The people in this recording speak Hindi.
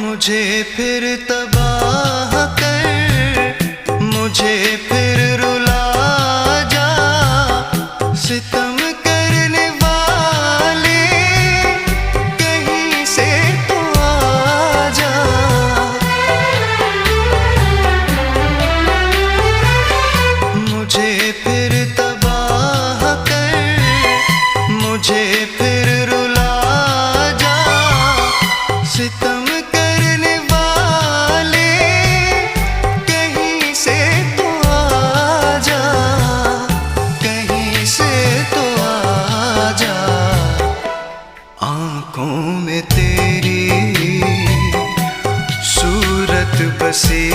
मुझे फिर तबाह कर, मुझे फिर रुला जा। सितम करने वाले कहीं से तो आ जा। मुझे फिर तबाह कर, मुझे फिर रुला जा। सितम करने वाले कहीं से तो आ जा, कहीं से तो आ जा। आँखों में तेरी सूरत बसी